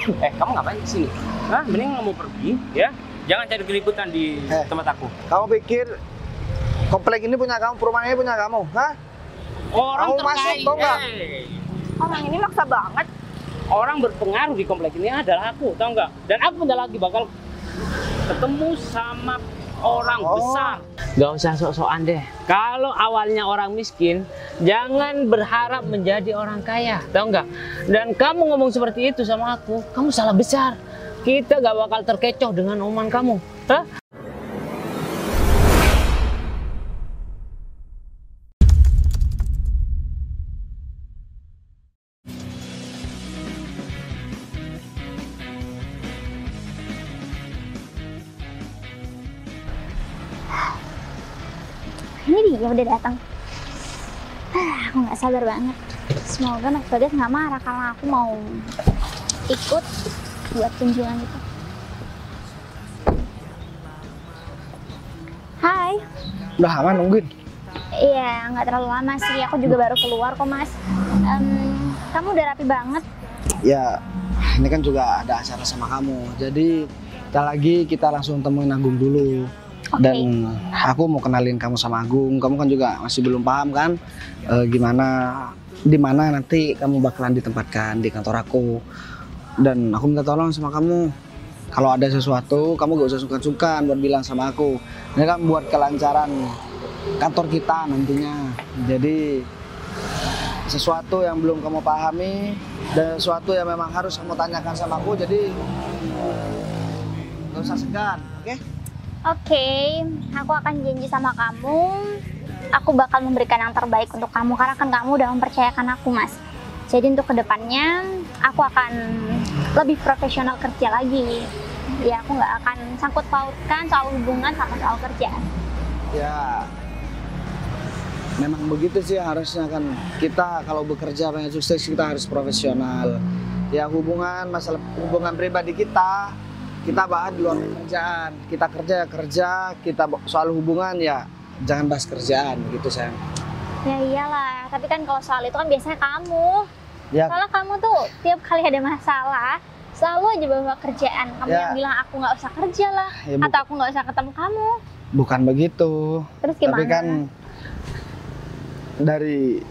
Kamu ngapain di sini? Hah, mending kamu pergi, ya. Jangan cari keributan di tempat aku. Kamu pikir komplek ini punya kamu, perumahan ini punya kamu? Hah? Orang Kamu masuk, terkait. tau nggak? Orang ini maksa banget. Orang berpengaruh di komplek ini adalah aku, tau nggak? Dan aku bentar lagi bakal ketemu sama orang besar. Gak usah sok-sokan deh. Kalau awalnya orang miskin, jangan berharap menjadi orang kaya, tau nggak? Dan kamu ngomong seperti itu sama aku, kamu salah besar. Kita gak bakal terkecoh dengan omongan kamu. Hah? Ini dia udah datang. Aku nggak sabar banget. Semoga Mas Bagas nggak marah kalau aku mau ikut buat kunjungan itu. Hai. Udah aman nungguin? Iya, nggak terlalu lama sih. Aku juga baru keluar kok, Mas. Kamu udah rapi banget. Ya, ini kan juga ada acara sama kamu. Jadi, kita langsung temuin Agung dulu. Oke. Dan aku mau kenalin kamu sama Agung. Kamu kan juga masih belum paham kan di mana nanti kamu bakalan ditempatkan di kantor aku. Dan aku minta tolong sama kamu. Kalau ada sesuatu, kamu gak usah sungkan-sungkan buat bilang sama aku. Ini kan buat kelancaran kantor kita nantinya. Jadi sesuatu yang belum kamu pahami dan sesuatu yang memang harus kamu tanyakan sama aku. Jadi gak usah segan, oke? Oke, aku akan janji sama kamu. Aku bakal memberikan yang terbaik untuk kamu karena kan kamu udah mempercayakan aku, Mas. Jadi untuk kedepannya aku akan lebih profesional kerja lagi. Ya, aku nggak akan sangkut pautkan soal hubungan sama soal kerjaan. Ya, memang begitu sih harusnya kan. Kita kalau bekerja pengen sukses kita harus profesional. Ya masalah hubungan pribadi kita bahas di luar pekerjaan. Kita kerja, kita soal hubungan ya jangan bahas kerjaan gitu sayang. Ya iyalah, tapi kan kalau soal itu kan biasanya kamu. Ya. Soalnya kamu tuh tiap kali ada masalah selalu aja bawa kerjaan. Kamu yang bilang aku nggak usah kerja lah, atau aku nggak usah ketemu kamu. Bukan begitu. Terus gimana? Tapi kan dari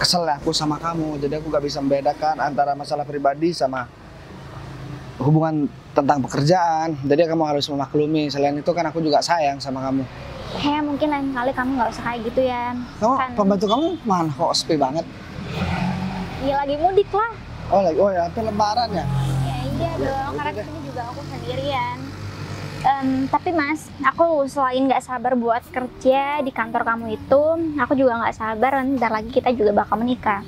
kesel aku sama kamu, jadi aku gak bisa membedakan antara masalah pribadi sama hubungan tentang pekerjaan. Jadi kamu harus memaklumi. Selain itu kan aku juga sayang sama kamu. Mungkin lain kali kamu nggak usah kayak gitu ya. Kamu Kan, pembantu kamu mana kok sepi banget? iya lagi mudik lah. Oh ya, itu lebaran ya? Ya iya dong, karena di sini juga aku sendirian. Tapi Mas, aku selain nggak sabar buat kerja di kantor kamu itu, aku juga nggak sabar ntar lagi kita juga bakal menikah.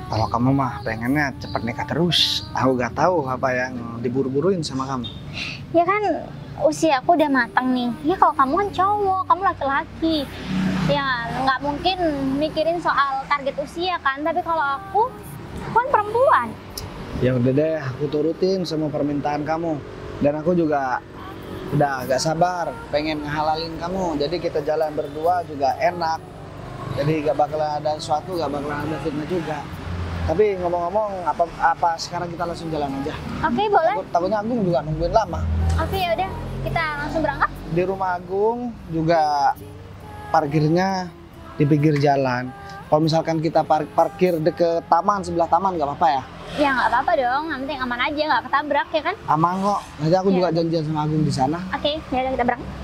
Kalau kamu mah pengennya cepet nikah terus, aku gak tahu apa yang diburu-buruin sama kamu. Ya kan usia aku udah matang nih. Ya kalau kamu kan cowok, kamu laki-laki. Ya nggak mungkin mikirin soal target usia kan. Tapi kalau aku kan perempuan. Ya udah deh, aku turutin semua permintaan kamu. Dan aku juga udah gak sabar pengen ngehalalin kamu. Jadi kita jalan berdua juga enak. Jadi gak bakalan ada sesuatu, gak bakalan ada fitnah juga. Tapi ngomong-ngomong, apa sekarang kita langsung jalan aja? Oke, boleh. Takutnya Agung juga nungguin lama. Oke, ya udah, kita langsung berangkat. Di rumah Agung juga parkirnya di pinggir jalan. Kalau misalkan kita parkir deket taman, sebelah taman nggak apa-apa ya? Ya nggak apa-apa dong, yang penting aman aja, nggak ketabrak ya kan? Aman kok. Nanti aku juga janjian sama Agung di sana. Oke, ya udah kita berangkat.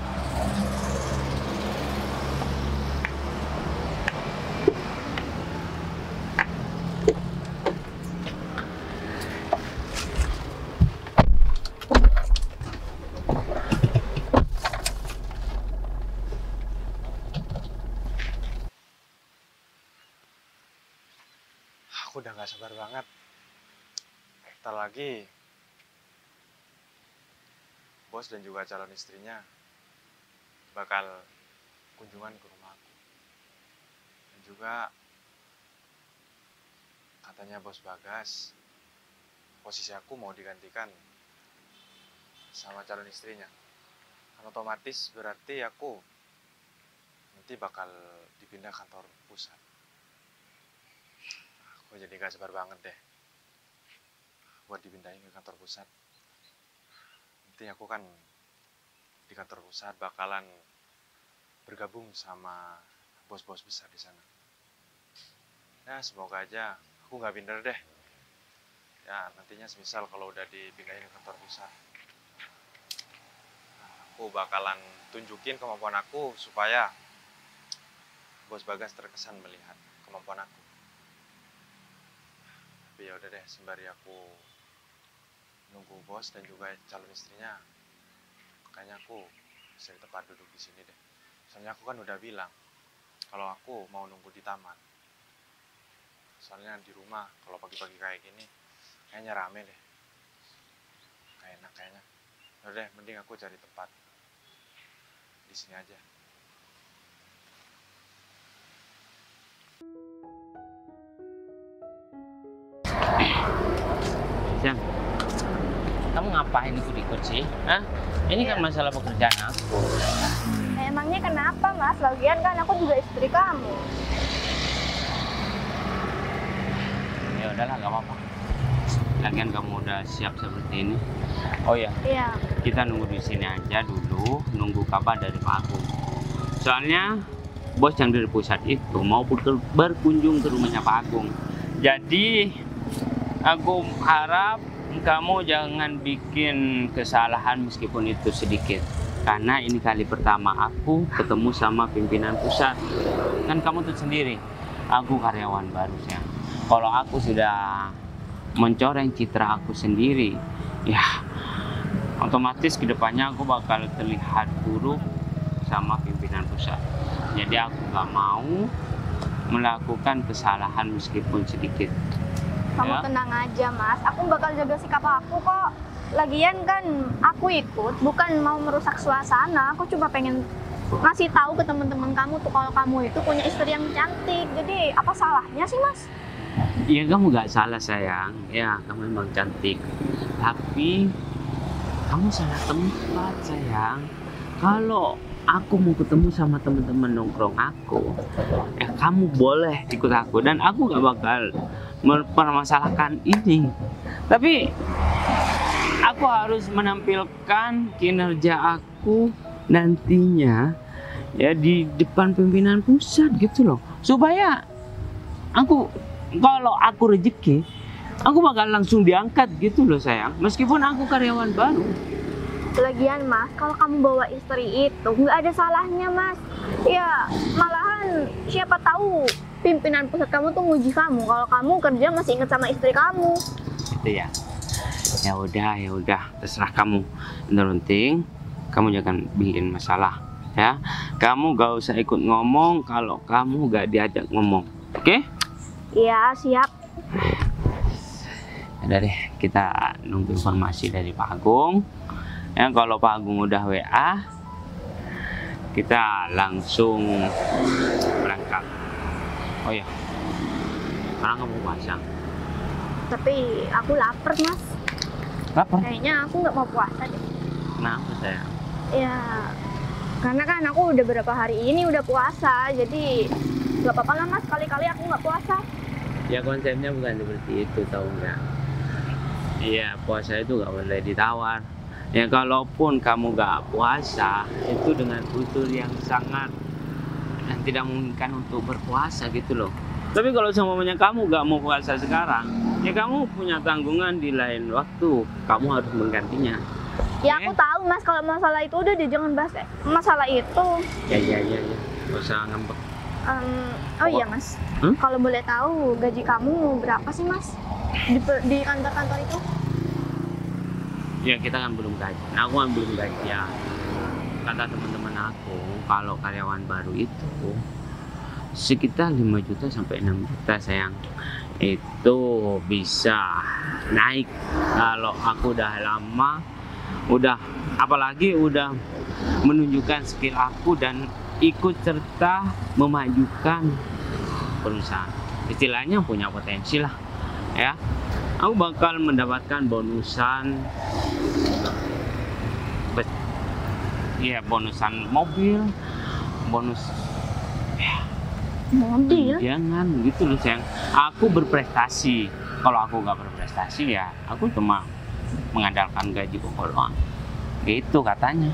Aku udah gak sabar banget. Ntar lagi bos dan juga calon istrinya bakal kunjungan ke rumah aku. Dan juga katanya bos Bagas, posisi aku mau digantikan sama calon istrinya. Kan otomatis berarti aku nanti bakal dipindah kantor pusat. Aku jadi gak sabar banget deh. buat dipindahin ke kantor pusat. Nanti aku kan di kantor pusat bakalan bergabung sama bos-bos besar di sana. Ya semoga aja aku nggak minder deh. Ya nantinya semisal kalau udah dipindahin ke kantor pusat, aku bakalan tunjukin kemampuan aku supaya bos Bagas terkesan melihat kemampuan aku. Tapi ya udah deh, sembari aku nunggu bos dan juga calon istrinya, kayaknya aku bisa di tempat duduk di sini deh. Soalnya aku kan udah bilang kalau aku mau nunggu di taman. Soalnya di rumah kalau pagi-pagi kayak gini kayaknya rame deh. Kayak enak kayaknya. Udah deh, mending aku cari tempat di sini aja. Sayang, kamu ngapain ikut-ikut sih? Hah? Ini kan masalah pekerjaan aku. Emangnya kenapa mas? Lagian kan aku juga istri kamu. Ya udahlah, gak apa-apa. Lagian kamu udah siap seperti ini. Oh ya, Iya. kita nunggu di sini aja dulu, nunggu kabar dari Pak Agung. Soalnya bos yang dari pusat itu mau berkunjung ke rumahnya Pak Agung. Jadi aku harap kamu jangan bikin kesalahan meskipun itu sedikit. Karena ini kali pertama aku ketemu sama pimpinan pusat. Kan kamu tuh sendiri, aku karyawan baru ya. Kalau aku sudah mencoreng citra aku sendiri, ya otomatis kedepannya aku bakal terlihat buruk sama pimpinan pusat. Jadi aku gak mau melakukan kesalahan meskipun sedikit. Kamu Ya. tenang aja mas, aku bakal jaga sikap aku kok. Lagian kan aku ikut bukan mau merusak suasana, aku cuma pengen ngasih tahu ke teman-teman kamu tuh kalau kamu itu punya istri yang cantik. Jadi apa salahnya sih mas? Iya, kamu gak salah sayang. Ya, kamu memang cantik. Tapi kamu salah tempat sayang. Kalau aku mau ketemu sama teman-teman nongkrong aku, kamu boleh ikut aku dan aku gak bakal mempermasalahkan ini. Tapi aku harus menampilkan kinerja aku nantinya ya di depan pimpinan pusat gitu loh. Supaya aku, kalau aku rezeki, aku bakal langsung diangkat gitu loh sayang. Meskipun aku karyawan baru. Lagian mas, kalau kamu bawa istri itu nggak ada salahnya mas. Ya malahan siapa tahu pimpinan pusat kamu tuh nguji kamu kalau kamu kerja masih ingat sama istri kamu. Gitu ya. Ya udah, terserah kamu. Yang penting kamu jangan bikin masalah ya. Kamu gak usah ikut ngomong kalau kamu gak diajak ngomong. Oke? Iya siap. Udah deh, kita nunggu informasi dari Pak Agung. Ya, kalau Pak Agung udah WA, kita langsung berangkat. Oh ya, sekarang kamu puasa. Tapi aku lapar mas. Lapar? Kayaknya aku nggak mau puasa deh. Kenapa sayang? Ya karena kan aku udah berapa hari ini udah puasa, jadi nggak apa-apa lah mas. Kali-kali aku nggak puasa. Ya konsepnya bukan seperti itu, tahu nggak? Iya, puasa itu nggak boleh ditawar. Ya kalaupun kamu nggak puasa, itu dengan unsur yang sangat dan tidak memungkinkan untuk berpuasa gitu loh. Tapi kalau semuanya kamu nggak mau puasa sekarang, ya kamu punya tanggungan di lain waktu. Kamu harus menggantinya. Ya aku tahu mas, kalau masalah itu udah deh, jangan bahas masalah itu. Ya. Nggak usah ngambek. Oh iya mas, kalau boleh tahu gaji kamu berapa sih mas di kantor-kantor itu? Ya kita kan belum gaji. Nah, aku kan belum gaji ya. Kata teman-teman aku, kalau karyawan baru itu sekitar 5 juta sampai 6 juta sayang. Itu bisa naik kalau aku udah lama, apalagi udah menunjukkan skill aku dan ikut serta memajukan perusahaan. Istilahnya punya potensi lah ya. Aku bakal mendapatkan bonusan, bonusan mobil, bonus Mobil? jangan gitu loh sayang. Aku berprestasi Kalau aku nggak berprestasi ya aku cuma mengandalkan gaji pokok doang. Gitu katanya.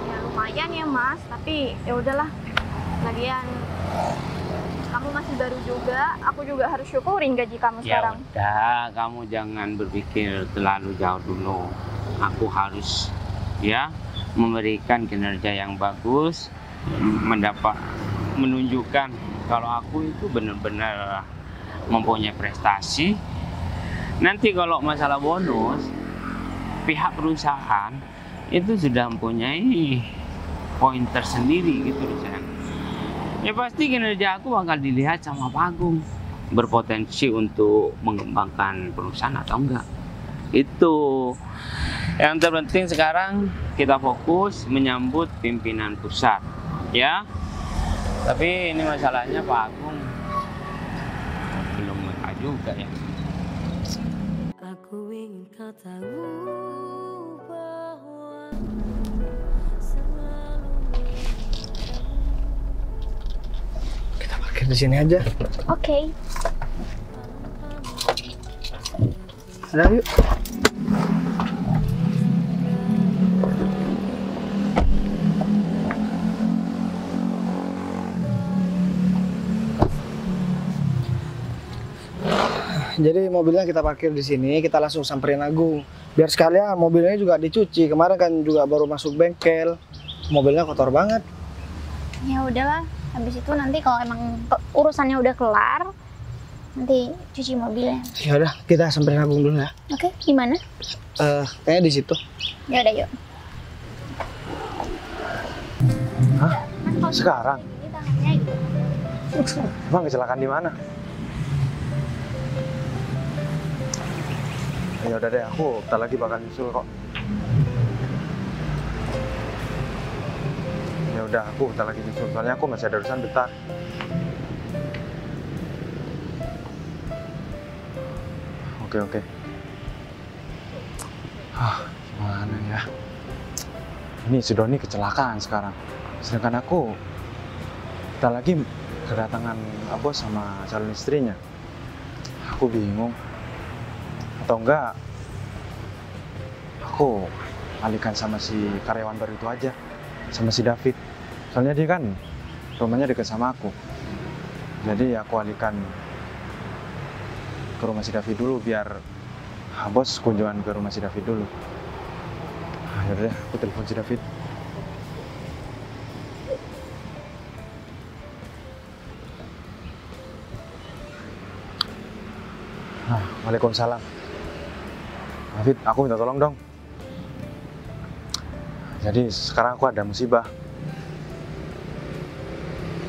Ya lumayan ya Mas, tapi ya udahlah. Lagian kamu masih baru juga, aku juga harus syukurin gaji kamu Ya sekarang. udah, kamu jangan berpikir terlalu jauh dulu. Aku harus ya memberikan kinerja yang bagus, menunjukkan kalau aku itu benar-benar mempunyai prestasi. Nanti kalau masalah bonus, pihak perusahaan itu sudah mempunyai poin tersendiri gitu loh sayang. Ya pasti kinerja aku bakal dilihat sama Pak Agung, berpotensi untuk mengembangkan perusahaan atau enggak. Itu yang terpenting sekarang kita fokus menyambut pimpinan pusat ya. Tapi ini masalahnya Pak Agung belum mengenal juga ya. Aku ingin kau tahu bahwa Kita parkir di sini aja. Oke. Ada yuk. Jadi mobilnya kita parkir di sini, kita langsung samperin Agung. Biar sekalian mobilnya juga dicuci. Kemarin kan juga baru masuk bengkel, mobilnya kotor banget. Ya udahlah, habis itu nanti kalau emang urusannya udah kelar, nanti cuci mobilnya. Ya udah, kita samperin Agung dulu ya. Oke, gimana? Kayaknya di situ. Ya udah yuk. Hah? Mas, kalau Sekarang? Ini tangannya gitu. Emang kecelakaan di mana? Ya udah deh, aku bentar lagi bakal nyusul kok. Ya udah, aku bentar lagi nyusul. Soalnya aku masih ada urusan bentar. Oke. Gimana ya? Ini si Doni kecelakaan sekarang. Sedangkan aku bentar lagi kedatangan Bos sama calon istrinya. Aku bingung. Atau enggak, aku alihkan sama si karyawan baru itu aja, sama si David. Soalnya dia kan rumahnya dekat sama aku. Jadi aku alihkan ke rumah si David dulu biar Bos kunjungan ke rumah si David dulu. Yaudah deh, aku telepon si David. Waalaikumsalam. David, aku minta tolong dong. Jadi sekarang aku ada musibah.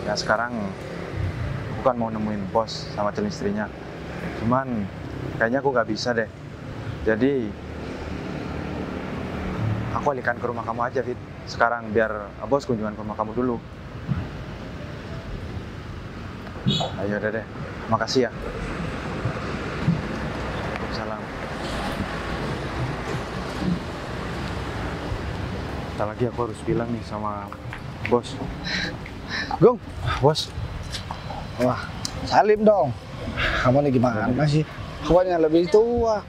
Ya sekarang aku kan mau nemuin Bos sama calon istrinya. Cuman kayaknya aku nggak bisa deh. Jadi aku alihkan ke rumah kamu aja, Fit. Sekarang biar Bos kunjungan ke rumah kamu dulu. Ayo udah deh. Makasih ya. Waalaikumsalam. Bentar lagi aku harus bilang nih sama Bos. Gung, Bos, wah, salim dong. Kamu nih gimana sih? Kamu yang lebih tua.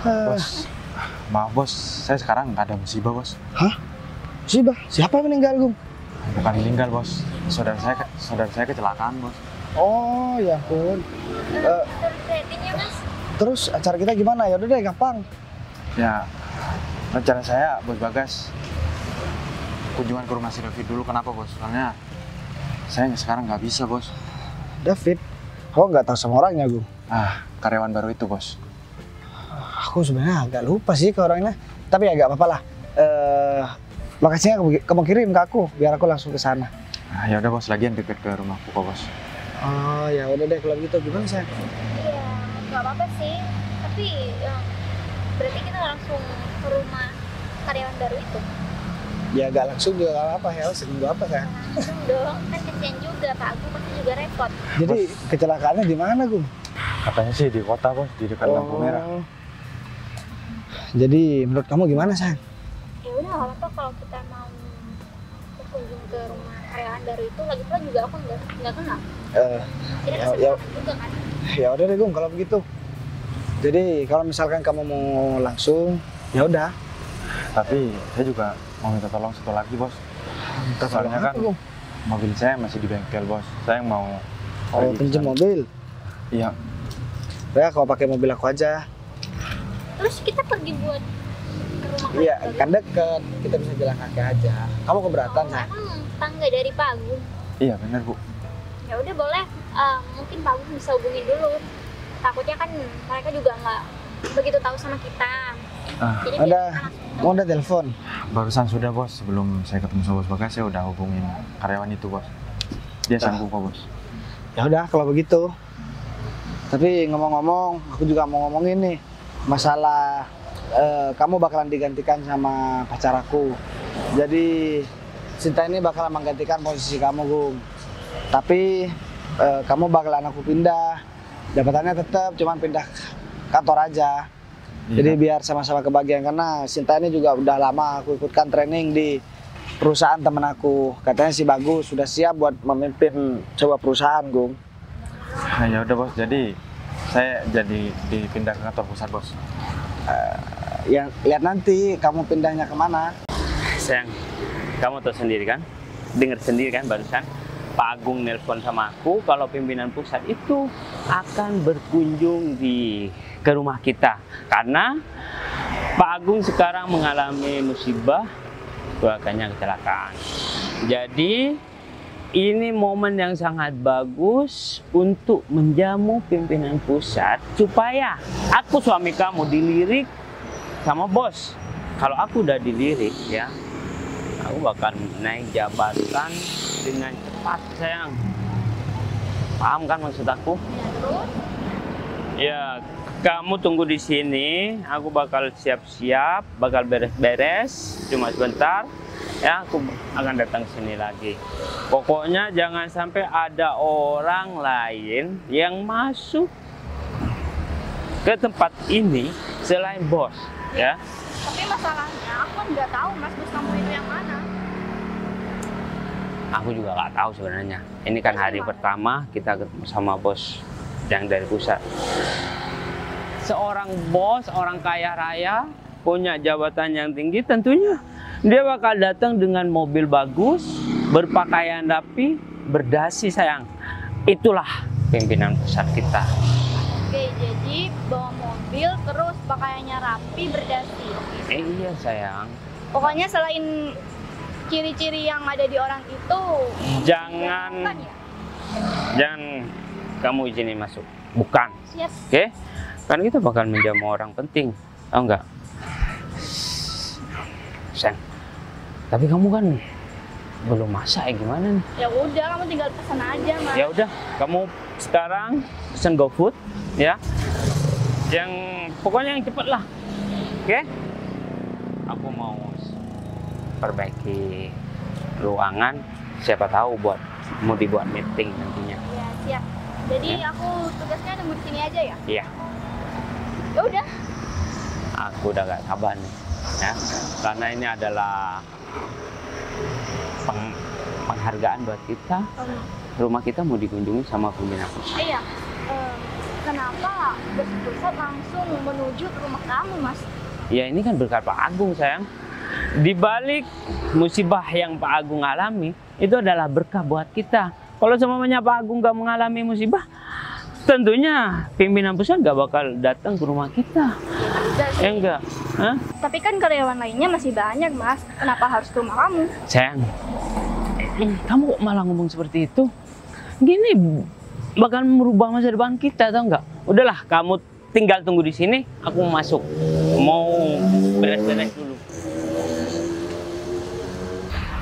Bos. Maaf Bos, saya sekarang nggak ada musibah Bos. Hah? Musibah? Siapa yang meninggal, Gung? Bukan meninggal Bos, saudara saya kecelakaan Bos. Oh, ya ampun. Ratingnya Mas. Terus acara kita gimana? Ya udah deh, gampang. Ya, rencana saya Bos Bagas kunjungan ke rumah si David dulu. Kenapa Bos? Soalnya saya sekarang nggak bisa Bos. David, kau nggak tahu sama orangnya, Gung? Karyawan baru itu Bos. Aku sebenarnya agak lupa sih ke orangnya. Tapi ya nggak apa-apa lah. Lokasinya kamu kirim ke aku, biar aku langsung ke sana. Ya udah Bos, lagian deket ke rumahku kok Bos. Oh ya udah deh kalau gitu. Gimana sayang? Iya, nggak apa-apa sih. Tapi berarti kita langsung ke rumah karyawan baru itu. Ya agak langsung juga nggak apa-apa ya. Seminggu apa sayang? Langsung dong, kan kesian juga Pak Agung pasti juga repot. Jadi kecelakaannya di mana, Gung? Katanya sih di kota Bos, di dekat lampu merah. Jadi menurut kamu gimana sayang? Ya udah nggak apa-apa kalau kita mau berkunjung ke rumah karyawan baru itu, lagi pula juga aku nggak kenal. Eh, Jadi ya, kesempatan juga kan. ya udah deh Gung kalau begitu. Jadi kalau misalkan kamu mau langsung, ya udah. Tapi saya juga mau minta tolong satu lagi, Bos. Minta tolong Soalnya apa, kan Gung? mobil saya masih di bengkel, Bos. Saya mau Oh, pergi ke pinjam sana. mobil. Iya. Ya, kalau pakai mobil aku aja. Terus kita pergi buat ke rumah Iya, Kak kan deket. Kita bisa jalan kaki aja. Kamu keberatan, Agung. Say? Emang tangga dari Pak Agung. Iya, benar, Bu. Ya udah boleh. Mungkin Pak Agung bisa hubungin dulu. Takutnya kan mereka juga nggak begitu tahu sama kita. Ah, Jadi Ada, biar kita langsung mau ada telepon. barusan sudah, Bos. Sebelum saya ketemu sama Bos Bagas, saya udah hubungin karyawan itu, Bos. Dia sanggup kok, Bos. Ya udah kalau begitu. Tapi ngomong-ngomong, aku juga mau ngomongin nih masalah kamu bakalan digantikan sama pacar aku. Jadi Sinta ini bakalan menggantikan posisi kamu, Gung. Tapi kamu bakalan aku pindah. Jabatannya tetap, cuman pindah kantor aja. Jadi Iya. biar sama-sama kebagian karena Sinta ini juga udah lama aku ikutkan training di perusahaan temen aku. Katanya sih bagus, sudah siap buat memimpin sebuah perusahaan, Gung. Nah, ya udah, Bos. Jadi saya jadi dipindah ke kantor pusat, Bos. Ya lihat nanti kamu pindahnya kemana. Sayang, kamu tahu sendiri kan? Dengar sendiri kan barusan? Pak Agung nelpon sama aku kalau pimpinan pusat itu akan berkunjung ke rumah kita. Karena Pak Agung sekarang mengalami musibah, keluarganya kecelakaan. Jadi ini momen yang sangat bagus untuk menjamu pimpinan pusat supaya aku suami kamu dilirik sama bos. Kalau aku udah dilirik ya, aku bakal naik jabatan dengan cepat, sayang. Paham kan maksud aku? terus. Ya, kamu tunggu di sini. Aku bakal siap-siap, bakal beres-beres. Cuma sebentar, ya aku akan datang ke sini lagi. Pokoknya jangan sampai ada orang lain yang masuk ke tempat ini selain bos, ya. Tapi masalahnya aku kan nggak tahu mas bos kamu itu yang mana. Aku juga nggak tahu sebenarnya. Ini kan hari pertama kita ketemu sama bos yang dari pusat. Seorang bos, orang kaya raya, punya jabatan yang tinggi, tentunya dia bakal datang dengan mobil bagus, berpakaian rapi, berdasi, sayang. Itulah pimpinan pusat kita. Oke, jadi bawa mobil terus pakaiannya rapi berdasi. Iya, sayang. Pokoknya selain ciri-ciri yang ada di orang itu, Jangan, bukan ya? jangan kamu izinin masuk. Bukan. Yes. Oke? Kan kita bakal menjamu orang penting. Tahu nggak? Sayang. Tapi kamu kan belum masak, ya gimana nih? Ya udah, kamu tinggal pesan aja mas. Ya udah, kamu sekarang pesen GoFood ya. Yang pokoknya yang cepet lah. Oke? Aku mau perbaiki ruangan, siapa tahu mau dibuat meeting nantinya. Ya siap. Jadi aku tugasnya nunggu di sini aja ya. Iya, Ya udah. aku udah gak sabar nih ya. Karena ini adalah penghargaan buat kita. Rumah kita mau dikunjungi sama pimpinan pusat. Iya. Kenapa bos pusat langsung menuju ke rumah kamu mas? Ya ini kan berkat Pak Agung, sayang. Di balik musibah yang Pak Agung alami, itu adalah berkah buat kita. Kalau semuanya Pak Agung gak mengalami musibah, tentunya pimpinan pusat gak bakal datang ke rumah kita. Ya enggak? Hah? Tapi kan karyawan lainnya masih banyak mas. Kenapa harus ke rumah kamu? Sayang, kamu kok malah ngomong seperti itu? Gini bakal merubah masa depan kita, tau nggak? Udahlah, kamu tinggal tunggu di sini. Aku mau masuk, mau beres-beres dulu.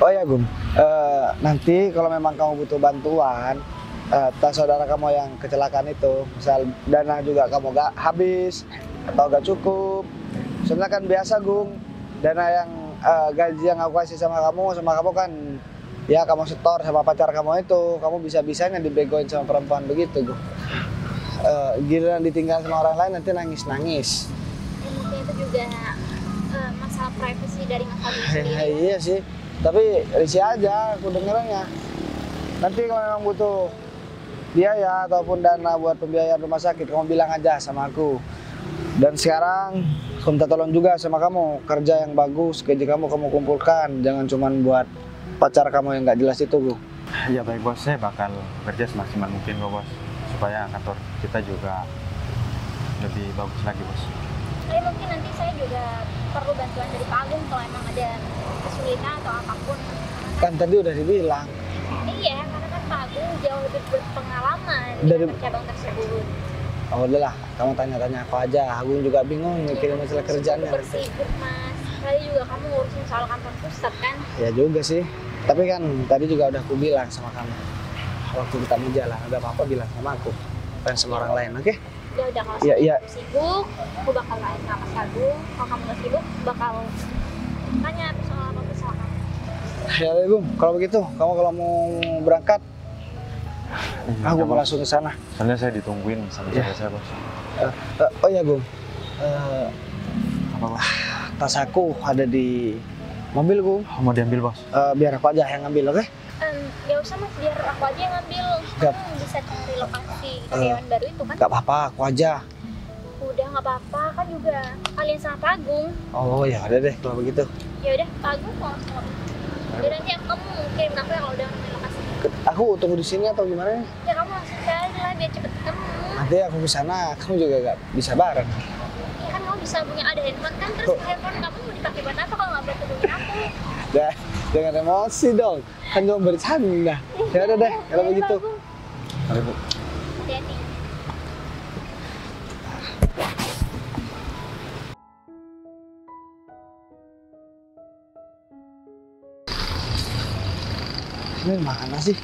Oh ya Gung, nanti kalau memang kamu butuh bantuan, tas saudara kamu yang kecelakaan itu, misal dana juga kamu gak habis atau gak cukup, sebenarnya kan biasa Gung, dana yang gaji yang aku kasih sama kamu kan, ya kamu setor sama pacar kamu itu, kamu bisa-bisanya dibegoin sama perempuan begitu Gung. Giliran ditinggal sama orang lain nanti nangis-nangis. Mungkin itu juga masalah privasi dari mas Aldi sendiri. Iya sih, Tapi risih aja aku dengernya. Nanti kalau memang butuh biaya ataupun dana buat pembiayaan rumah sakit, kamu bilang aja sama aku. Dan sekarang aku minta tolong juga sama kamu, kerja yang bagus, gaji kamu kumpulkan, jangan cuman buat pacar kamu yang nggak jelas itu, Bu. Ya baik bos, saya bakal kerja semaksimal mungkin kok bos, supaya kantor kita juga lebih bagus lagi bos. Tapi mungkin nanti saya juga perlu bantuan dari Pak Agung kalau emang ada kesulitan atau apapun. Kan tadi udah dibilang. Iya, karena kan Pak Agung jauh lebih berpengalaman Dari- di cabang tersebut. Oh udahlah, kamu tanya-tanya aku aja. Agung juga bingung mikirin masalah kerjaannya. Super sibuk mas. Kali juga kamu ngurusin soal kantor pusat kan? Ya juga sih. Tapi kan tadi juga udah aku bilang sama kamu. Waktu kita mau jalan, ada apa-apa bilang sama aku. Bukan sama orang lain, oke? Ya udah kalau Iya, iya. aku sibuk, aku bakal lain sama Mas Agung. Kalau kamu nggak sibuk, bakal tanya soal apa soal kamu. Ya udah, Gung. Kalau begitu, kamu kalau mau berangkat, aku mau langsung ke sana. Soalnya saya ditungguin sama Ya. saya bos. Oh ya, Gung. Apa bos? Tas aku ada di mobil, Gung. Mau diambil bos? Biar aku aja yang ngambil, oke? Gak usah mas, biar aku aja yang ngambil. Gak. Kamu bisa cari lokasi karyawan baru itu kan? Gak apa-apa, aku aja. Udah nggak apa-apa kan juga kalian sama Pak Agung. Oh ya udah deh kalau begitu. Ya udah Pak Agung mau langsung ngomong. Ya nanti kamu kirim aku ya kalau udah nemuin lokasi. Aku tunggu di sini atau gimana? Ya kamu langsung cari lah biar cepet ketemu. Nanti aku ke sana, kamu juga gak bisa bareng. Ya kan kamu bisa punya ada handphone kan, terus handphone kamu mau dipakai buat apa kalau nggak buat hubungin aku? Dah, jangan emosi dong. Kan cuma bercanda. Ya udah deh, kalau Ya, begitu. Pak Agung. Mari bu. Hati-hati. Ini mana sih?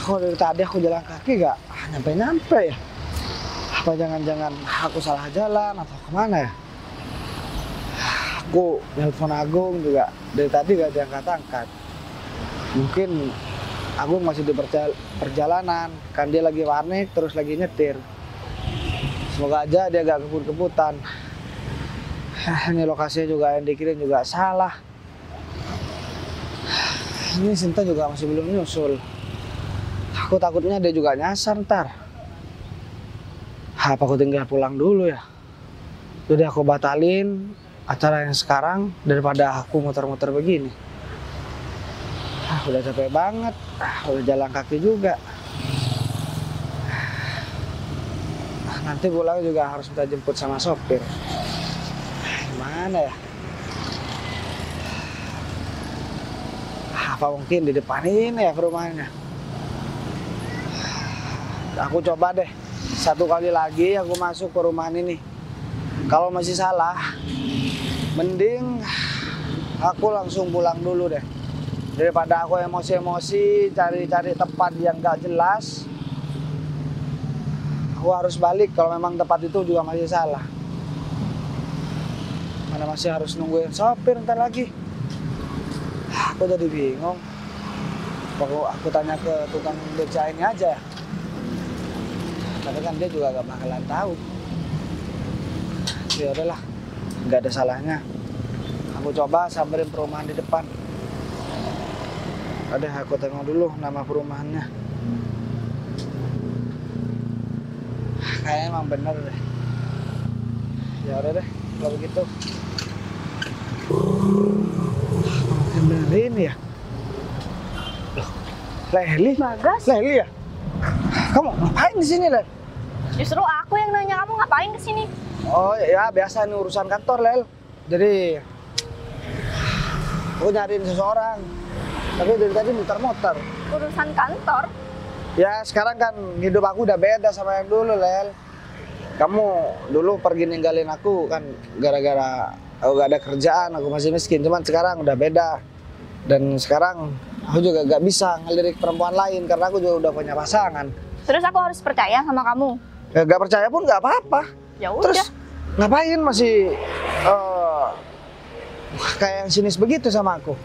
Kok dari tadi aku jalan kaki gak nyampe-nyampe ya? Apa jangan-jangan aku salah jalan atau kemana ya? Aku nelpon Agung juga dari tadi gak diangkat-angkat. Mungkin Agung masih di perjalanan, kan dia lagi warnet terus lagi nyetir. Semoga aja dia gak kebut-kebutan. Ini lokasinya juga yang dikirim juga salah. Ini Sinta juga masih belum nyusul. Aku takutnya dia juga nyasar ntar. Apa aku tinggal pulang dulu ya? Jadi aku batalin acara yang sekarang daripada aku muter-muter begini. Udah capek banget, udah jalan kaki juga. Nanti pulang juga harus minta jemput sama sopir. Gimana ya? Apa mungkin di depan ini ya perumahannya? Aku coba deh, satu kali lagi aku masuk ke perumahan ini. Kalau masih salah, mending aku langsung pulang dulu deh. Daripada aku emosi-emosi, cari-cari tempat yang gak jelas. Aku harus balik kalau memang tempat itu juga masih salah. Mana masih harus nungguin sopir ntar lagi. Aku jadi bingung. Aku tanya ke tukang beca ini aja ya. Tapi kan dia juga gak bakalan tahu. Ya udahlah, nggak ada salahnya. Aku coba samperin perumahan di depan. Ada, aku tengok dulu nama perumahannya. Kayaknya emang bener deh. Ya udah deh, kalau begitu. Mungkin bener ini ya. Loh, Leli? Bagas, Leli ya? Kamu ngapain di sini, Lel? justru aku yang nanya kamu ngapain kesini. Oh ya, biasa nih urusan kantor, Lel. Jadi aku nyariin seseorang, tapi dari tadi muter-muter. Urusan kantor. Ya sekarang kan hidup aku udah beda sama yang dulu, Lel. Kamu dulu pergi ninggalin aku kan gara-gara aku gak ada kerjaan, aku masih miskin. Cuman sekarang udah beda. Dan sekarang aku juga gak bisa ngelirik perempuan lain karena aku juga udah punya pasangan. Terus aku harus percaya sama kamu. Ya gak percaya pun gak apa-apa. Ya Terus udah. ngapain masih kayak yang sinis begitu sama aku?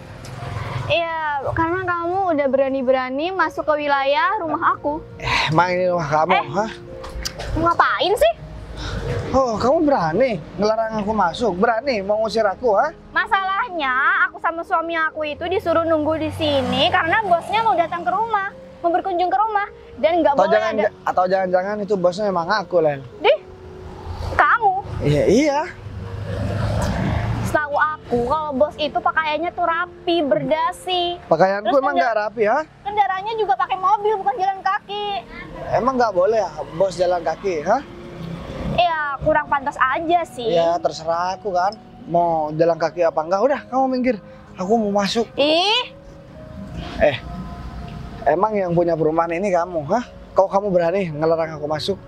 Iya, karena kamu udah berani-berani masuk ke wilayah rumah aku. Emang ini rumah kamu, hah? Mau ngapain sih? Oh, kamu berani ngelarang aku masuk? Berani mau ngusir aku, ha? Masalahnya Soalnya aku sama suami aku itu disuruh nunggu di sini karena bosnya mau datang ke rumah, mau berkunjung ke rumah dan nggak boleh ada. Atau jangan-jangan itu bosnya emang aku, Len. Dih, kamu. Iya, iya. Setahu aku kalau bos itu pakaiannya tuh rapi, berdasi. Pakaianku Terus emang nggak rapi, ha? Kendaraannya juga pakai mobil bukan jalan kaki. Emang nggak boleh ya bos jalan kaki, ha? Ya kurang pantas aja sih. Ya terserah aku kan. Mau jalan kaki apa enggak, udah kamu minggir. Aku mau masuk. Ih, Emang yang punya perumahan ini kamu, hah? Kok kamu berani ngelarang aku masuk?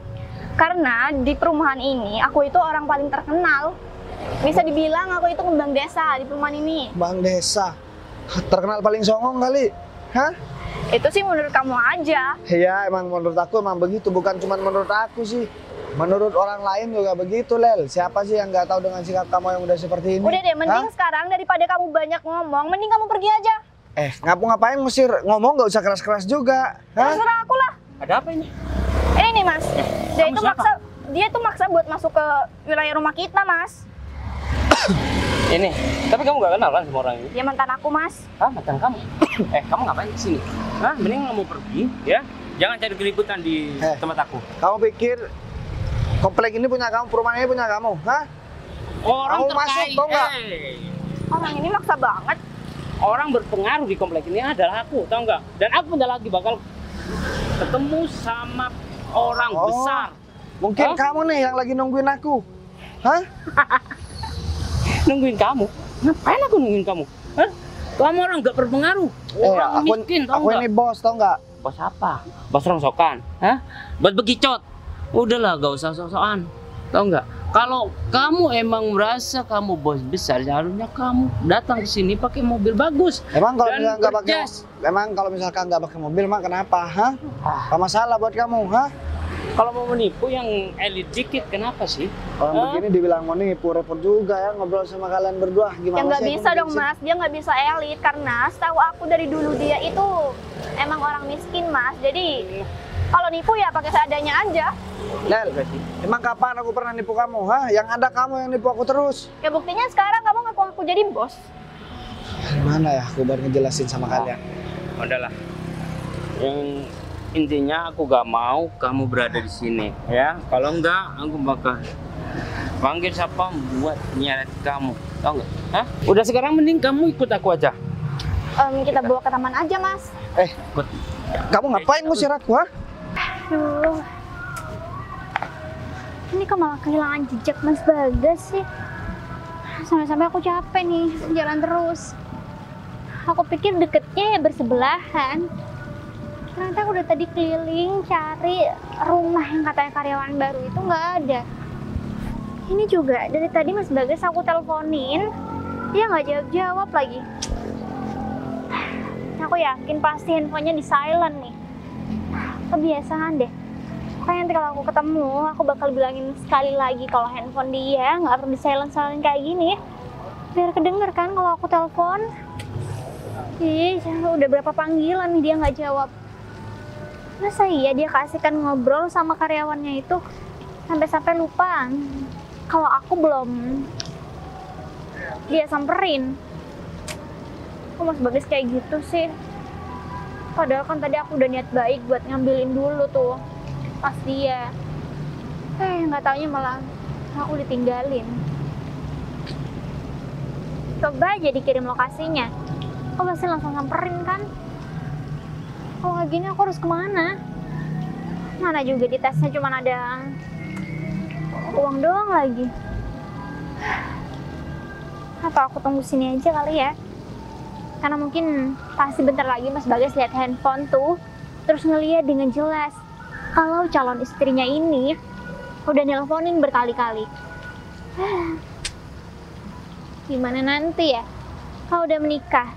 karena di perumahan ini aku itu orang paling terkenal. Bisa dibilang aku itu kembang desa di perumahan ini. Bang Desa, terkenal paling songong kali, hah? Itu sih menurut kamu aja. Iya, emang menurut aku emang begitu. Bukan cuma menurut aku sih. Menurut orang lain juga begitu, Lel. Siapa sih yang nggak tahu dengan sikap kamu yang udah seperti ini? Udah deh, mending Hah? sekarang daripada kamu banyak ngomong, mending kamu pergi aja. Ngapain ngusir? Ngomong nggak usah keras-keras juga. Hah? Terserah aku lah. Ada apa ini? Ini nih mas, kamu siapa? dia tuh maksa buat masuk ke wilayah rumah kita mas. Ini. Tapi kamu gak kenal kan sama orang ini? Dia mantan aku mas. Hah, mantan kamu? Kamu ngapain kesini? Hah, mending kamu pergi, ya? Jangan cari keributan di tempat aku. Kamu pikir komplek ini punya kamu, perumahan ini punya kamu, hah? Orang Kamu masuk, terkait. tau nggak? Orang ini maksa banget. Orang berpengaruh di komplek ini adalah aku, tau nggak? Dan aku bentar lagi bakal ketemu sama orang besar. Mungkin Hah? kamu nih yang lagi nungguin aku, hah? Nungguin kamu? Ngapain aku nungguin kamu? Hah? Kamu orang nggak berpengaruh. Orang miskin, tau aku nggak? ini bos, tau nggak? Bos apa? Bos rongsokan? Hah? Buat begicot? Udahlah, gak usah sok-sokan. Tau nggak? Kalau kamu emang merasa kamu bos besar, seharusnya kamu datang ke sini pakai mobil bagus. Emang kalau Dan misalkan nggak pakai, berjas. emang kalau misalkan nggak pakai mobil, mah kenapa, hah? Apa masalah buat kamu, hah? Kalau mau menipu yang elit dikit, kenapa sih? Orang Hah? begini dibilang mau nipu, repot juga ya ngobrol sama kalian berdua. Gimana Ya nggak sih? bisa dong mas, dia nggak bisa elit karena setahu aku dari dulu dia itu emang orang miskin mas. Jadi kalau nipu ya pakai seadanya aja. Lel, emang kapan aku pernah nipu kamu, hah? Yang ada kamu yang nipu aku terus. Ya buktinya sekarang kamu ngaku-ngaku jadi bos. Gimana ya aku baru ngejelasin sama kalian? Udahlah. Yang intinya aku gak mau kamu berada di sini, ya. Kalau enggak, aku bakal panggil siapa buat nyeret kamu, tau nggak? Hah? Udah sekarang mending kamu ikut aku aja. Kita bawa ke taman aja mas. Ikut. Kamu ngapain ngusir aku, hah? Aduh. Ini kok malah kehilangan jejak Mas Bagas sih. Sampai-sampai aku capek nih jalan terus. Aku pikir deketnya ya bersebelahan. Ternyata aku udah tadi keliling cari rumah yang katanya karyawan baru itu nggak ada. Ini juga dari tadi Mas Bagas aku teleponin, dia nggak jawab-jawab lagi. Aku yakin pasti handphonenya di silent nih. Kebiasaan deh. Pokoknya nanti kalau aku ketemu, aku bakal bilangin sekali lagi kalau handphone dia nggak perlu di silent kayak gini. Biar kedenger kan kalau aku telepon. Ih, udah berapa panggilan nih dia nggak jawab. Masa iya dia kasihkan ngobrol sama karyawannya itu sampai-sampai lupa kalau aku belum dia samperin. Kok Mas Bagas kayak gitu sih? Padahal kan tadi aku udah niat baik buat ngambilin dulu tuh pas dia. Nggak taunya malah aku ditinggalin. Coba aja dikirim lokasinya. Aku pasti langsung samperin kan. Kalau kayak gini aku harus kemana? Mana juga di tasnya cuma ada uang doang lagi. Apa aku tunggu sini aja kali ya? Karena mungkin pasti bentar lagi Mas Bagas lihat handphone tuh, terus ngeliat dengan jelas kalau calon istrinya ini udah nelponin berkali-kali. Gimana nanti ya? Kalau udah menikah,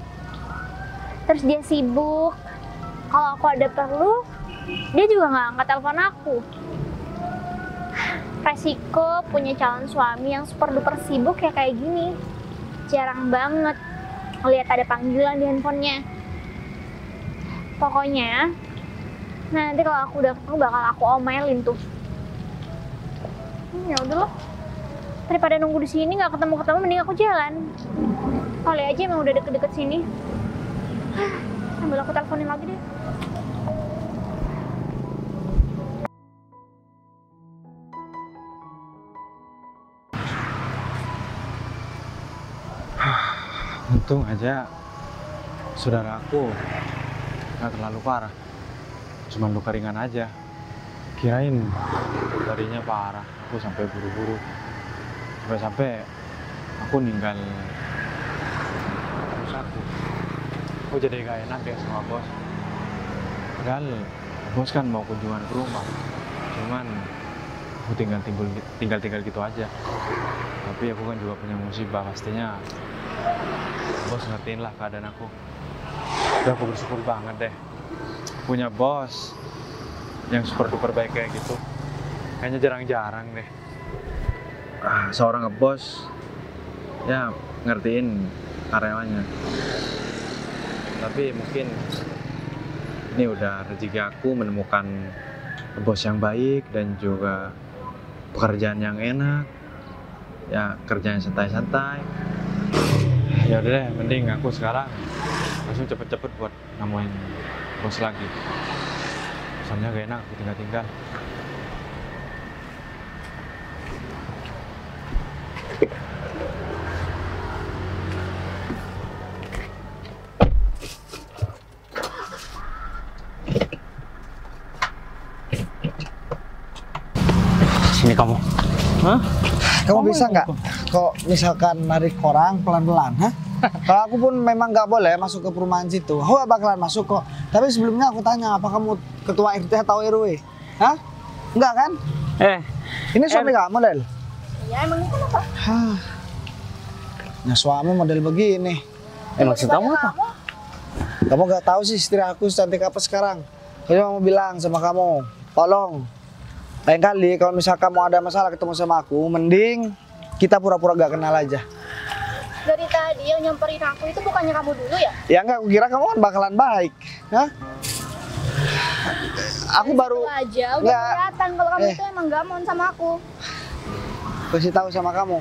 terus dia sibuk, kalau aku ada perlu, dia juga nggak angkat telepon aku. Resiko punya calon suami yang super duper sibuk ya kayak gini. Jarang banget ngeliat ada panggilan di handphonenya. Pokoknya, nanti kalau aku udah ketemu bakal aku omelin tuh. Ya udah loh. Daripada nunggu di sini nggak ketemu-ketemu, mending aku jalan. Kali aja emang udah deket-deket sini. Sambil aku teleponin lagi deh. Untung aja saudaraku nggak terlalu parah, cuma luka ringan aja. Kirain tadinya parah, aku sampai buru-buru, sampai aku ninggal bos aku. Aku jadi gak enak ya sama bos. Padahal bos kan mau kunjungan ke rumah, cuman aku tinggal gitu aja. Tapi aku kan juga punya musibah, pastinya bos ngertiin lah keadaan aku. Udah, aku bersyukur banget deh punya bos yang super duper baik kayak gitu. Kayaknya jarang-jarang deh seorang ngebos ya ngertiin karyawannya. Tapi mungkin ini udah rezeki aku menemukan bos yang baik dan juga pekerjaan yang enak, ya kerjaan santai-santai. Ya udah deh, mending aku sekarang langsung cepet-cepet buat nemuin bos lagi. Soalnya gak enak aku tinggal-tinggal. Sini kamu. Hah? Kamu bisa nggak kok misalkan narik orang pelan-pelan, hah? Kalau aku pun memang nggak boleh masuk ke perumahan situ, aku nggak bakalan masuk kok. Tapi sebelumnya aku tanya, apa kamu ketua RT atau RW? Hah? Enggak kan? Ini suami kamu, Del? Iya, emang itu apa? Hah. Nah, suami model begini. Maksud kamu apa? Kamu nggak tahu sih istri aku secantik apa sekarang. Jadi mau bilang sama kamu, tolong lain kali kalau misalkan kamu ada masalah ketemu sama aku, mending kita pura-pura gak kenal aja. Dari tadi yang nyamperin aku itu bukannya kamu dulu ya? Ya enggak, aku kira kamu kan bakalan baik. Hah? Aku baru Itu aja udah kelihatan kalau kamu itu emang gak mau sama aku. kasih tahu sama kamu.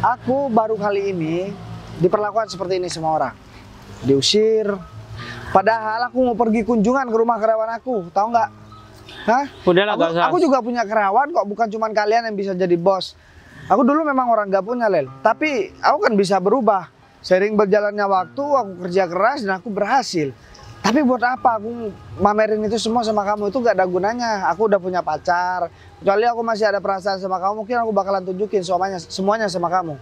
Aku baru kali ini diperlakukan seperti ini sama orang. Diusir. Padahal aku mau pergi kunjungan ke rumah karyawan aku, tahu nggak? Hah? Udahlah, gak usah. Aku juga punya karyawan kok, bukan cuma kalian yang bisa jadi bos. Aku dulu memang orang gak punya, Lel. Tapi aku kan bisa berubah. Sering berjalannya waktu, aku kerja keras dan aku berhasil. Tapi buat apa aku mamerin itu semua sama kamu? Itu gak ada gunanya. Aku udah punya pacar. Kecuali aku masih ada perasaan sama kamu, mungkin aku bakalan tunjukin semuanya sama kamu.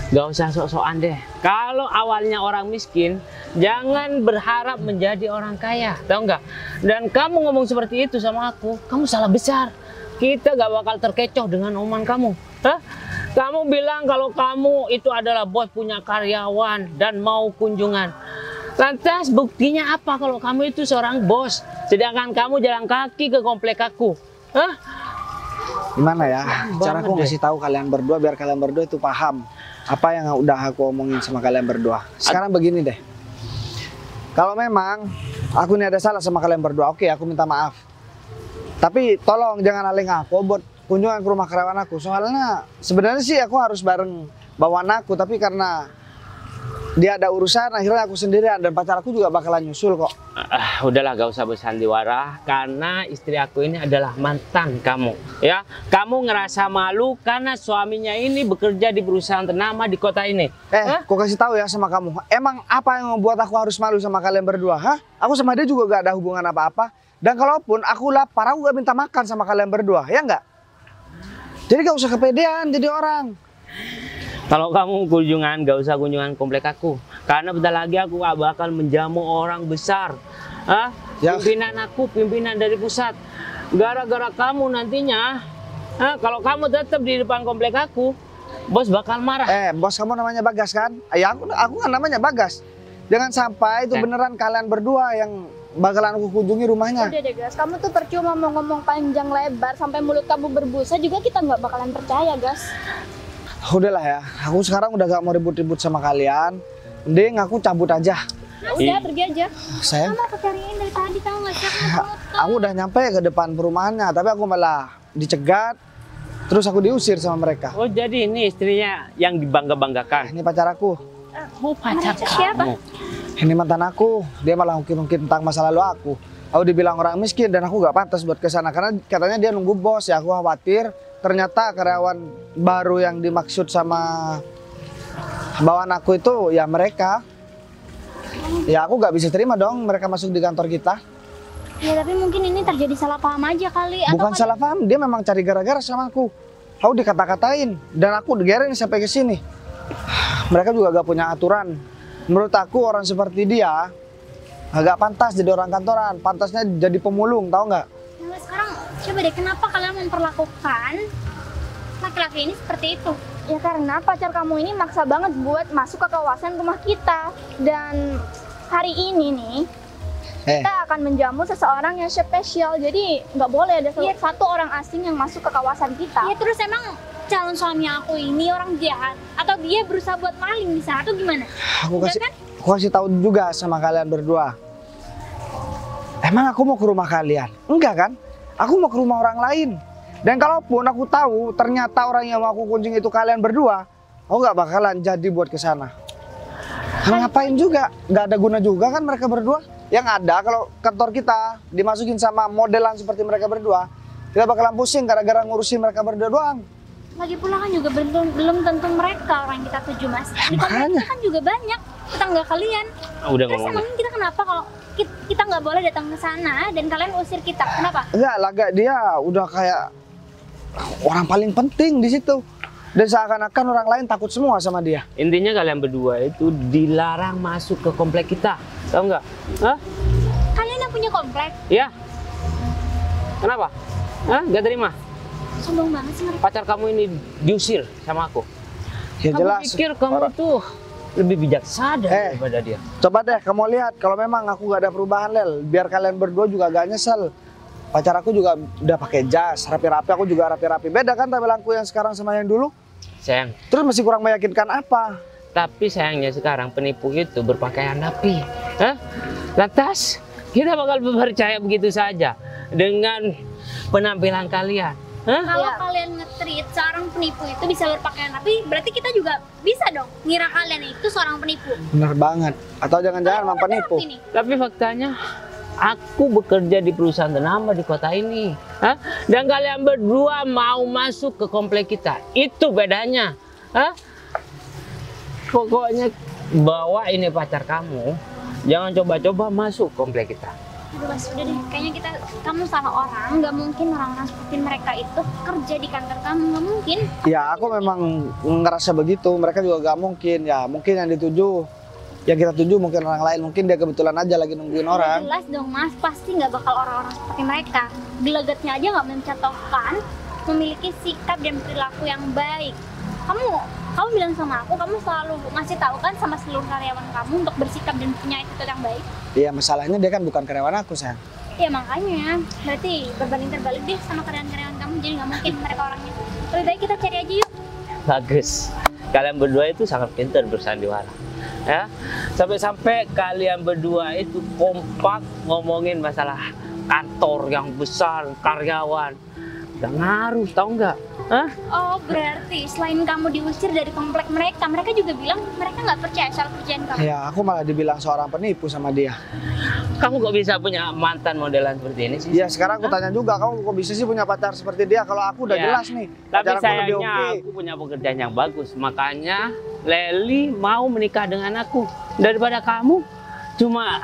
Gak usah sok-sokan deh. Kalau awalnya orang miskin, jangan berharap menjadi orang kaya, tahu nggak? Dan kamu ngomong seperti itu sama aku, kamu salah besar. Kita gak bakal terkecoh dengan omongan kamu. Hah? Kamu bilang kalau kamu itu adalah bos punya karyawan dan mau kunjungan. Lantas buktinya apa kalau kamu itu seorang bos, sedangkan kamu jalan kaki ke komplek aku? Hah? Gimana ya? Cara aku ngasih tahu kalian berdua biar kalian berdua itu paham apa yang udah aku omongin sama kalian berdua. Sekarang begini deh. Kalau memang aku ini ada salah sama kalian berdua, oke, aku minta maaf. Tapi tolong jangan aling aku buat kunjungan ke rumah karyawan aku. Soalnya sebenarnya sih aku harus bareng bawaan aku, tapi karena dia ada urusan, akhirnya aku sendirian dan pacar aku juga bakalan nyusul kok. Udahlah, gak usah bersandiwara karena istri aku ini adalah mantan kamu, ya. Kamu ngerasa malu karena suaminya ini bekerja di perusahaan ternama di kota ini. Kok kasih tahu ya sama kamu. Emang apa yang membuat aku harus malu sama kalian berdua? Hah? Aku sama dia juga gak ada hubungan apa-apa. Dan kalaupun aku lapar, aku gak minta makan sama kalian berdua, ya enggak? Jadi gak usah kepedean jadi orang. Kalau kamu kunjungan, gak usah kunjungan komplek aku. Karena bentar lagi aku gak bakal menjamu orang besar. Hah? Ya. Pimpinan aku, pimpinan dari pusat. Gara-gara kamu nantinya, kalau kamu tetap di depan komplek aku, bos bakal marah. Bos kamu namanya Bagas kan? Ya aku kan namanya Bagas. Jangan sampai itu beneran kalian berdua yang bakalan aku kunjungi rumahnya. Udah deh, Gas. Kamu tuh percuma mau ngomong panjang lebar sampai mulut kamu berbusa juga kita nggak bakalan percaya, Gas. Udahlah ya, aku sekarang udah gak mau ribut-ribut sama kalian. Mending aku cabut aja. Nah, udah pergi aja. Sayang, Kamu aku cariin dari tadi, tahu nggak sih? aku udah nyampe ke depan perumahannya, tapi aku malah dicegat. Terus aku diusir sama mereka. Oh jadi ini istrinya yang dibangga-banggakan. Ini pacar aku. Oh pacar Siapa? kamu. Ini mantan aku. Dia malah ungkit-ungkit tentang masa lalu aku. Aku dibilang orang miskin dan aku gak pantas buat kesana karena katanya dia nunggu bos. Ya aku khawatir. Ternyata karyawan baru yang dimaksud sama bawahan aku itu ya mereka. Ya aku gak bisa terima dong mereka masuk di kantor kita. Ya tapi mungkin ini terjadi salah paham aja kali. Bukan salah paham, dia memang cari gara-gara sama aku. Aku dikata-katain dan aku digerin sampai ke sini. Mereka juga gak punya aturan. Menurut aku orang seperti dia agak pantas jadi orang kantoran, pantasnya jadi pemulung, tahu nggak? Nah, sekarang coba deh kenapa kalian memperlakukan laki-laki ini seperti itu? Ya karena pacar kamu ini maksa banget buat masuk ke kawasan rumah kita. Dan hari ini nih, kita akan menjamu seseorang yang spesial. Jadi nggak boleh ada satu orang asing yang masuk ke kawasan kita. Ya terus emang calon suami aku ini orang jahat? Atau dia berusaha buat maling di sana? Atau gimana? Aku kasih tahu juga sama kalian berdua. Emang aku mau ke rumah kalian? Enggak kan? Aku mau ke rumah orang lain. Dan kalaupun aku tahu ternyata orang yang mau aku kunjungi itu kalian berdua, aku nggak bakalan jadi buat ke sana. Ngapain juga? Nggak ada guna juga kan mereka berdua. Yang ada kalau kantor kita dimasukin sama modelan seperti mereka berdua, kita bakalan pusing gara-gara ngurusin mereka berdua doang. Lagi pula kan juga belum tentu mereka orang yang kita tuju, Mas. Di komplek kita kan juga banyak tetangga kalian. Udah Terus ngomong. emang kita kenapa kalau kita nggak boleh datang ke sana dan kalian usir kita? Kenapa? Enggak, laga dia udah kayak orang paling penting di situ. Dan seakan-akan orang lain takut semua sama dia. Intinya kalian berdua itu dilarang masuk ke komplek kita, tahu nggak? Hah? Kalian yang punya komplek? Ya. Kenapa? Hah? Gak terima? Sombong banget sih mereka. Pacar kamu ini diusir sama aku. Ya Kamu jelas. pikir kamu tuh lebih bijaksana daripada dia? Coba deh kamu lihat kalau memang aku gak ada perubahan, Lel. Biar kalian berdua juga gak nyesel. Pacar aku juga udah pakai jas, rapi-rapi, aku juga rapi-rapi. Beda kan tampilanku yang sekarang sama yang dulu? Sayang, Terus masih kurang meyakinkan apa? tapi sayangnya sekarang penipu itu berpakaian rapi. Hah? Lantas kita bakal percaya begitu saja dengan penampilan kalian? Hah? Kalau kalian nge-treat seorang penipu itu bisa berpakaian rapi, berarti kita juga bisa dong ngira kalian itu seorang penipu. Bener banget. Atau jangan-jangan emang penipu? Rapi nih. Tapi faktanya aku bekerja di perusahaan ternama di kota ini. Hah? Dan kalian berdua mau masuk ke komplek kita. Itu bedanya. Hah? Pokoknya bawa ini pacar kamu. Jangan coba-coba masuk komplek kita. Aduh Mas, udah deh, kayaknya kamu salah orang. Nggak mungkin orang-orang seperti mereka itu kerja di kantor kamu, nggak mungkin. Ya aku memang ngerasa begitu. Mereka juga gak mungkin. Ya mungkin yang dituju, yang kita tuju mungkin orang lain. Mungkin dia kebetulan aja lagi nungguin orang. Jelas dong Mas, pasti nggak bakal orang-orang seperti mereka. Gelagatnya aja nggak mencontohkan memiliki sikap dan perilaku yang baik. Kamu bilang sama aku, kamu selalu ngasih tahu kan sama seluruh karyawan kamu untuk bersikap dan punya attitude yang baik. Iya masalahnya dia kan bukan karyawan aku, sayang. Ya makanya, berarti berbanding terbalik deh sama karyawan-karyawan kamu, jadi nggak mungkin mereka orangnya. Lebih baik kita cari aja yuk. Bagus. Kalian berdua itu sangat pintar bersandiwara. Ya. Sampai-sampai kalian berdua itu kompak ngomongin masalah kantor yang besar, karyawan. Udah ngaruh, tau nggak? Hah? Oh berarti selain kamu diusir dari komplek mereka, mereka juga bilang mereka nggak percaya soal kerjaan kamu. Ya aku malah dibilang seorang penipu sama dia. Kamu kok bisa punya mantan modelan seperti ini sih? Ya sekarang aku tanya juga, kamu kok bisa sih punya pacar seperti dia? Kalau aku udah Ya, jelas nih. Tapi pacar aku lebih sayangnya oke. aku punya pekerjaan yang bagus. Makanya Leli mau menikah dengan aku. Daripada kamu cuma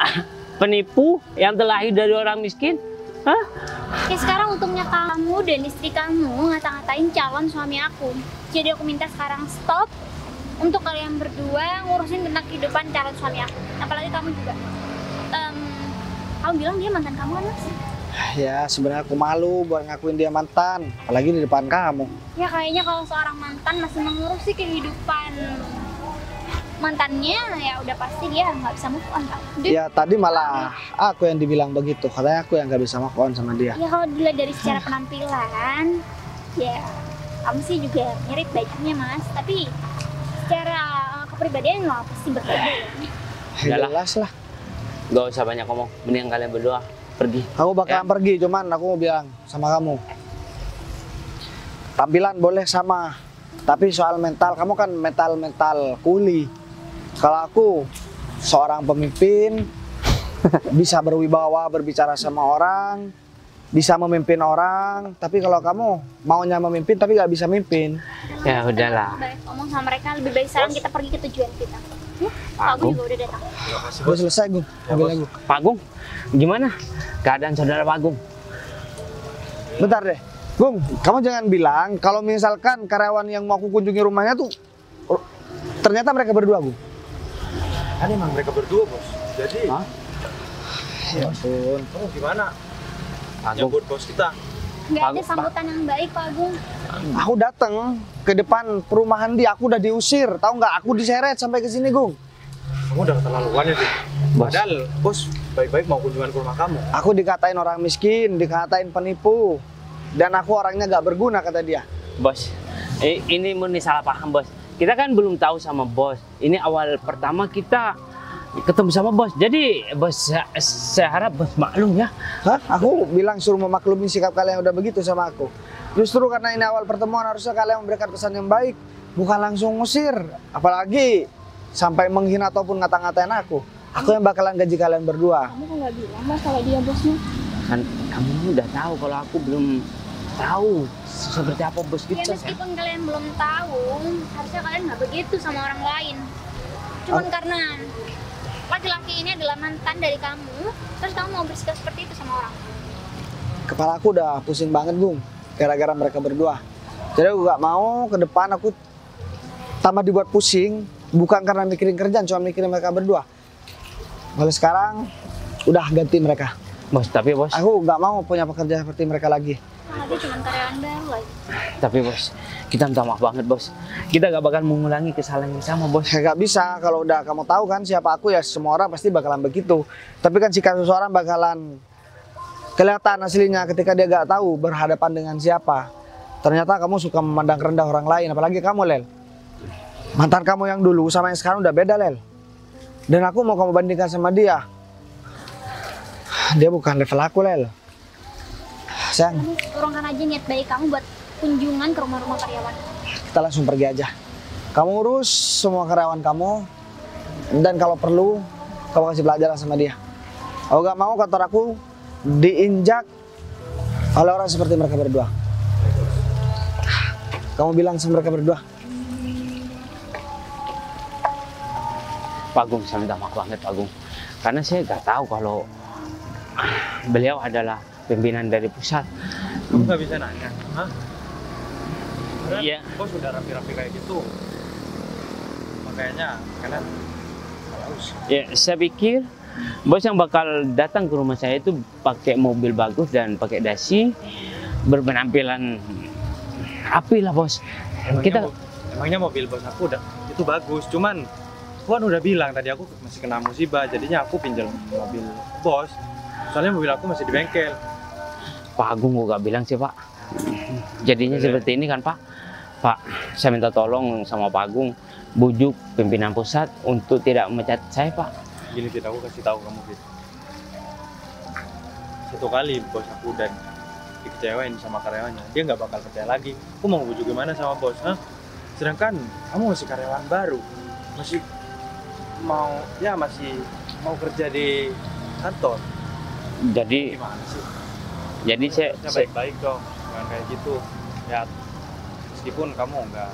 penipu yang terlahir dari orang miskin. Hah? Ya sekarang untungnya kamu dan istri kamu ngata-ngatain calon suami aku. Jadi aku minta sekarang stop untuk kalian berdua ngurusin tentang kehidupan calon suami aku. Apalagi kamu juga. Kamu bilang dia mantan kamu kan Mas? Ya sebenarnya aku malu buat ngakuin dia mantan, apalagi di depan kamu. Ya kayaknya kalau seorang mantan masih mengurusi kehidupan mantannya, ya udah pasti dia nggak bisa move on kan. Ya tadi malah aku yang dibilang begitu, katanya aku yang gak bisa move on sama dia. Ya kalau dilihat dari secara penampilan, ya kamu sih juga mirip bajunya Mas. Tapi secara kepribadian lo pasti berbeda ya. Ya, Yalah. jelas lah. Gak usah banyak ngomong. Mending kalian berdua pergi. Aku bakalan pergi, cuman aku mau bilang sama kamu. tampilan boleh sama, tapi soal mental, kamu kan mental kuli. Kalau aku seorang pemimpin, bisa berwibawa, berbicara sama orang, bisa memimpin orang. Tapi kalau kamu maunya memimpin tapi nggak bisa mimpin. Ya udahlah. Baik, ngomong sama mereka, lebih baik sekarang kita pergi ke tujuan kita. Pak Agung juga udah datang. Udah selesai, Gung. Ambil lagu. Pak Agung, gimana keadaan saudara Pak Agung? Bentar deh. Gung, kamu jangan bilang kalau misalkan karyawan yang mau aku kunjungi rumahnya tuh ternyata mereka berdua, Gung. Kan emang mereka berdua, Bos. Jadi, Hah? Ya ampun. kamu gimana? Pak Agung, Nyambut bos kita. Nggak ada sambutan yang baik, Pak Agung. Aku datang ke depan perumahan dia, aku udah diusir. Tahu nggak? Aku diseret sampai ke sini, Gung. Kamu udah keterlaluan ya, Dik. Bos. Padahal bos baik-baik mau kunjungan ke rumah kamu. Aku dikatain orang miskin, dikatain penipu. Dan aku orangnya nggak berguna, kata dia. Bos, ini murni salah paham, Bos. Kita kan belum tahu sama Bos. Ini awal pertama kita ketemu sama Bos. Jadi, Bos, saya harap Bos maklum ya. Hah? Aku bilang suruh memaklumi sikap kalian yang udah begitu sama aku. Justru karena ini awal pertemuan harusnya kalian memberikan pesan yang baik, bukan langsung ngusir. Apalagi sampai menghina ataupun ngata-ngatain aku. Aku yang bakalan gaji kalian berdua. Kamu kok nggak bilang masalah dia bosnya? Kan kamu udah tahu kalau aku belum tahu seperti apa Bos Ya kita. meskipun kalian belum tahu, harusnya kalian nggak begitu sama orang lain. Cuman karena laki-laki ini adalah mantan dari kamu, terus kamu mau bersikap seperti itu sama orang. Kepala aku udah pusing banget, Gung, gara-gara mereka berdua. Jadi aku gak mau ke depan aku tambah dibuat pusing, bukan karena mikirin kerjaan, cuma mikirin mereka berdua. Mulai sekarang udah ganti mereka. Bos, tapi Bos, Aku gak mau punya pekerjaan seperti mereka lagi. Nah, dia cuma karyawan baru lagi. tapi Bos, kita minta maaf banget Bos. Kita gak bakal mengulangi kesalahan yang sama Bos. Gak bisa, kalau udah kamu tahu kan siapa aku, ya semua orang pasti bakalan begitu. Tapi kan sikap seseorang bakalan kelihatan aslinya ketika dia gak tahu berhadapan dengan siapa. Ternyata kamu suka memandang rendah orang lain, apalagi kamu, Lel. Mantan kamu yang dulu sama yang sekarang udah beda, Lel. Dan aku mau kamu bandingkan sama dia. Dia bukan level aku, Lel. Sayang, Kamu turunkan aja niat baik kamu buat kunjungan ke rumah-rumah karyawan. kita langsung pergi aja. Kamu urus semua karyawan kamu. Dan kalau perlu, kamu kasih pelajaran sama dia. Aku gak mau kantor aku diinjak oleh orang seperti mereka berdua. Kamu bilang sama mereka berdua. Pak Agung, saya minta maaf banget Pak Agung. Karena saya gak tahu kalau beliau adalah pimpinan dari pusat. Kamu nggak bisa nanya, hah? Iya. Bos udah rapi-rapi kayak gitu. Makanya kalian harus. Ya, saya pikir Bos yang bakal datang ke rumah saya itu pakai mobil bagus dan pakai dasi, berpenampilan rapi lah Bos. Emangnya mobil bos aku udah itu bagus, cuman aku kan udah bilang tadi aku masih kena musibah, jadinya aku pinjam mobil bos. Soalnya mobil aku masih di bengkel. Pak Agung kok gak bilang sih Pak. Jadinya seperti ini kan Pak. Pak, saya minta tolong sama Pak Agung bujuk pimpinan pusat untuk tidak memecat saya Pak. Gini Fit, aku kasih tahu kamu Fit. Satu kali bos aku dan dikecewain sama karyawannya, dia nggak bakal percaya lagi. Aku mau bujuk gimana sama bos, hah? Sedangkan kamu masih karyawan baru, masih mau kerja di kantor. Jadi Gimana sih? saya Baik-baik dong, jangan kayak gitu. Ya, meskipun kamu nggak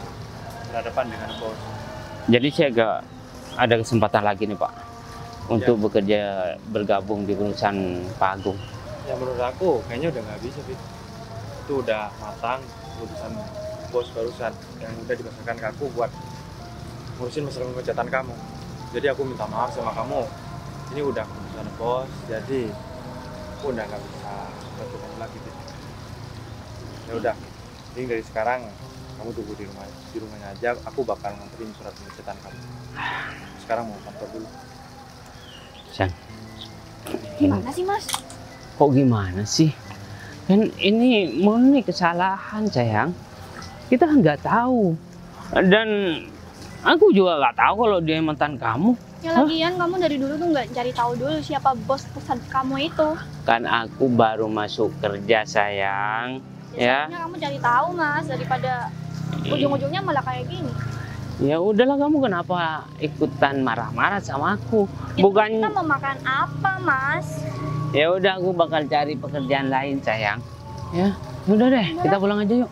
berhadapan dengan bos. jadi saya gak ada kesempatan lagi nih Pak untuk bekerja bergabung di perusahaan Pak Agung. Ya menurut aku kayaknya udah nggak bisa Fit. Itu udah matang keputusan bos barusan yang udah dibesarkan ke aku buat ngurusin masalah pemecatan kamu. Jadi aku minta maaf sama kamu. Ini udah keputusan bos, jadi aku udah nggak bisa bantu kamu lagi Fit. Ya udah, jadi dari sekarang kamu tunggu di rumahnya aja. Aku bakal nganterin surat pemecatan kamu. Sekarang mau kantor dulu. Sayang, Gimana sih Mas? kok gimana sih? Kan ini murni kesalahan sayang. Kita kan nggak tahu. Dan aku juga nggak tahu kalau dia mantan kamu. Ya lagian kamu dari dulu tuh nggak cari tahu dulu siapa bos pusat kamu itu. Kan aku baru masuk kerja sayang. Ya. Seharusnya kamu cari tahu mas, daripada ujung-ujungnya malah kayak gini. Ya udahlah, kamu kenapa ikutan marah-marah sama aku? Ya, Bukan. kita mau makan apa mas? Ya udah, aku bakal cari pekerjaan lain sayang. Ya, udah deh, kita pulang aja yuk.